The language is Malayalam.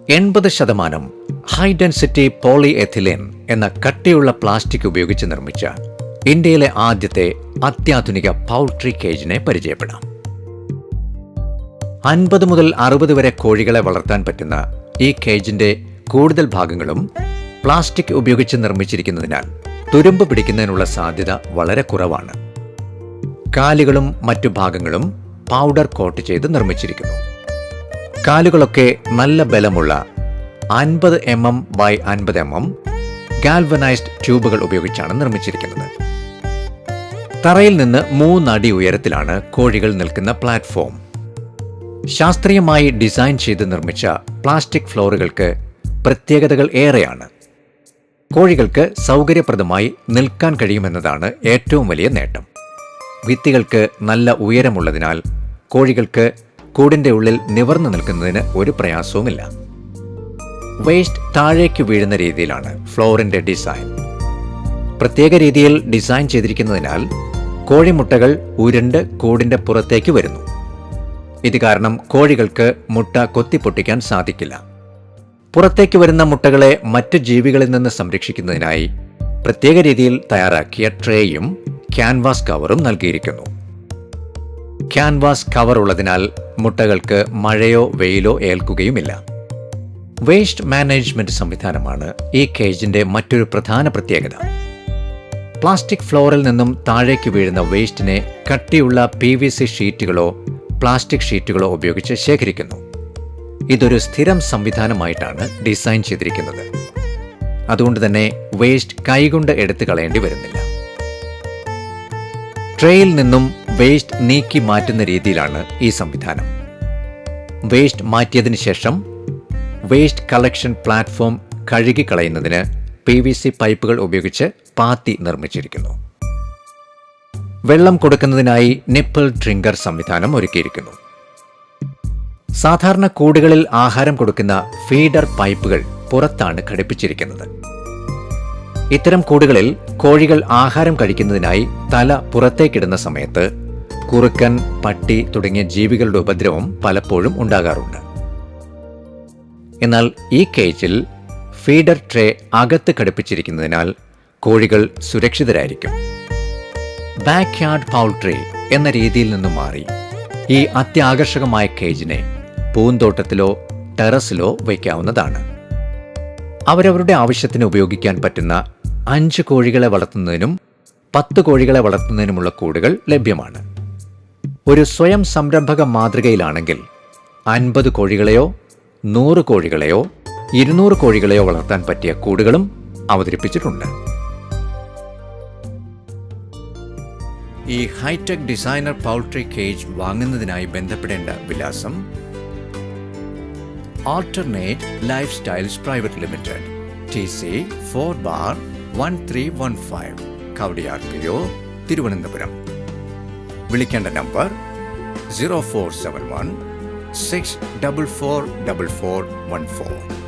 80% ഹൈ ഡെൻസിറ്റി പോളി എഥിലീൻ എന്ന കട്ടിയുള്ള പ്ലാസ്റ്റിക് ഉപയോഗിച്ച് നിർമ്മിച്ച ഇന്ത്യയിലെ ആദ്യത്തെ അത്യാധുനിക പൗൾട്രി കേജിനെ പരിചയപ്പെടാം. 50 മുതൽ 60 വരെ കോഴികളെ വളർത്താൻ പറ്റുന്ന ഈ കേജിന്റെ കൂടുതൽ ഭാഗങ്ങളും പ്ലാസ്റ്റിക് ഉപയോഗിച്ച് നിർമ്മിച്ചിരിക്കുന്നതിനാൽ തുരുമ്പ് പിടിക്കുന്നതിനുള്ള സാധ്യത വളരെ കുറവാണ്. കാലുകളും മറ്റു ഭാഗങ്ങളും പൗഡർ കോട്ട് ചെയ്ത് നിർമ്മിച്ചിരിക്കുന്നു. കാലുകളൊക്കെ നല്ല ബലമുള്ള 50 mm by 50 mm ഗാൽവനൈസ്ഡ് ട്യൂബുകൾ ഉപയോഗിച്ചാണ് നിർമ്മിച്ചിരിക്കുന്നത്. തറയിൽ നിന്ന് 3 അടി ഉയരത്തിലാണ് കോഴികൾ നിൽക്കുന്ന പ്ലാറ്റ്ഫോം. ശാസ്ത്രീയമായി ഡിസൈൻ ചെയ്ത് നിർമ്മിച്ച പ്ലാസ്റ്റിക് ഫ്ലോറുകൾക്ക് പ്രത്യേകതകൾ ഏറെയാണ്. കോഴികൾക്ക് സൗകര്യപ്രദമായി നിൽക്കാൻ കഴിയുമെന്നതാണ് ഏറ്റവും വലിയ നേട്ടം. ഭിത്തികൾക്ക് നല്ല ഉയരമുള്ളതിനാൽ കോഴികൾക്ക് കൂടിന്റെ ഉള്ളിൽ നിവർന്നു നിൽക്കുന്നതിന് ഒരു പ്രയാസവുമില്ല. വേസ്റ്റ് താഴേക്ക് വീഴുന്ന രീതിയിലാണ് ഫ്ലോറിന്റെ ഡിസൈൻ. പ്രത്യേക രീതിയിൽ ഡിസൈൻ ചെയ്തിരിക്കുന്നതിനാൽ കോഴിമുട്ടകൾ ഉരുണ്ട് കൂടിന്റെ പുറത്തേക്ക് വരുന്നു. ഇത് കാരണം കോഴികൾക്ക് മുട്ട കൊത്തിപ്പൊട്ടിക്കാൻ സാധിക്കില്ല. പുറത്തേക്ക് വരുന്ന മുട്ടകളെ മറ്റു ജീവികളിൽ നിന്ന് സംരക്ഷിക്കുന്നതിനായി പ്രത്യേക രീതിയിൽ തയ്യാറാക്കിയ ട്രേയും ക്യാൻവാസ് കവറും നൽകിയിരിക്കുന്നു. ക്യാൻവാസ് കവർ ഉള്ളതിനാൽ മുട്ടകൾക്ക് മഴയോ വെയിലോ ഏൽക്കുകയുമില്ല. വേസ്റ്റ് മാനേജ്മെന്റ് സംവിധാനമാണ് ഈ കേജിന്റെ മറ്റൊരു പ്രധാന പ്രത്യേകത. പ്ലാസ്റ്റിക് ഫ്ലോറിൽ നിന്നും താഴേക്ക് വീഴുന്ന വേസ്റ്റിനെ കട്ടിയുള്ള PVC ഷീറ്റുകളോ പ്ലാസ്റ്റിക് ഷീറ്റുകളോ ഉപയോഗിച്ച് ശേഖരിക്കുന്നു. ഇതൊരു സ്ഥിരം സംവിധാനമായിട്ടാണ് ഡിസൈൻ ചെയ്തിരിക്കുന്നത്. അതുകൊണ്ട് തന്നെ വേസ്റ്റ് കൈകൊണ്ട് എടുത്തു കളയേണ്ടി വരുന്നില്ല. ട്രേയിൽ നിന്നും വേസ്റ്റ് നീക്കി മാറ്റുന്ന രീതിയിലാണ് ഈ സംവിധാനം. വേസ്റ്റ് മാറ്റിയതിനു ശേഷം വേസ്റ്റ് കളക്ഷൻ പ്ലാറ്റ്ഫോം കഴുകിക്കളയുന്നതിന് PVC പൈപ്പുകൾ ഉപയോഗിച്ച് പാത്തി നിർമ്മിച്ചിരിക്കുന്നു. വെള്ളം കൊടുക്കുന്നതിനായി നിപ്പിൾ ഡ്രിങ്കർ സംവിധാനം ഒരുക്കിയിരിക്കുന്നു. സാധാരണ കൂടുകളിൽ ആഹാരം കൊടുക്കുന്ന ഫീഡർ പൈപ്പുകൾ പുറത്താണ് ഘടിപ്പിച്ചിരിക്കുന്നത്. ഇത്തരം കൂടുകളിൽ കോഴികൾ ആഹാരം കഴിക്കുന്നതിനായി തല പുറത്തേക്കിടുന്ന സമയത്ത് കുറുക്കൻ, പട്ടി തുടങ്ങിയ ജീവികളുടെ ഉപദ്രവം പലപ്പോഴും ഉണ്ടാകാറുണ്ട്. എന്നാൽ ഈ കേജിൽ ഫീഡർ ട്രേ അകത്ത് ഘടിപ്പിച്ചിരിക്കുന്നതിനാൽ കോഴികൾ സുരക്ഷിതരായിരിക്കും. ബാക്ക്യാർഡ് പൗൾട്രി എന്ന രീതിയിൽ നിന്നും മാറി ഈ അത്യാകർഷകമായ കേജിനെ പൂന്തോട്ടത്തിലോ ടെറസിലോ വയ്ക്കാവുന്നതാണ്. അവരവരുടെ ആവശ്യത്തിന് ഉപയോഗിക്കാൻ പറ്റുന്ന 5 കോഴികളെ വളർത്തുന്നതിനും 10 കോഴികളെ വളർത്തുന്നതിനുമുള്ള കൂടുകൾ ലഭ്യമാണ്. ഒരു സ്വയം സംരംഭക മാതൃകയിലാണെങ്കിൽ 50 കോഴികളെയോ 100 കോഴികളെയോ 200 കോഴികളെയോ വളർത്താൻ പറ്റിയ കൂടുകളും അവതരിപ്പിച്ചിട്ടുണ്ട്. ഈ ഹൈടെക് ഡിസൈനർ പൗൾട്രി കേജ് വാങ്ങുന്നതിനായി ബന്ധപ്പെടേണ്ട വിലാസം: alternate life styles private limited, TC 4/1315, Kowdiar PO, Thiruvananthapuram. വിളിക്കേണ്ട നമ്പർ 0471 6444414.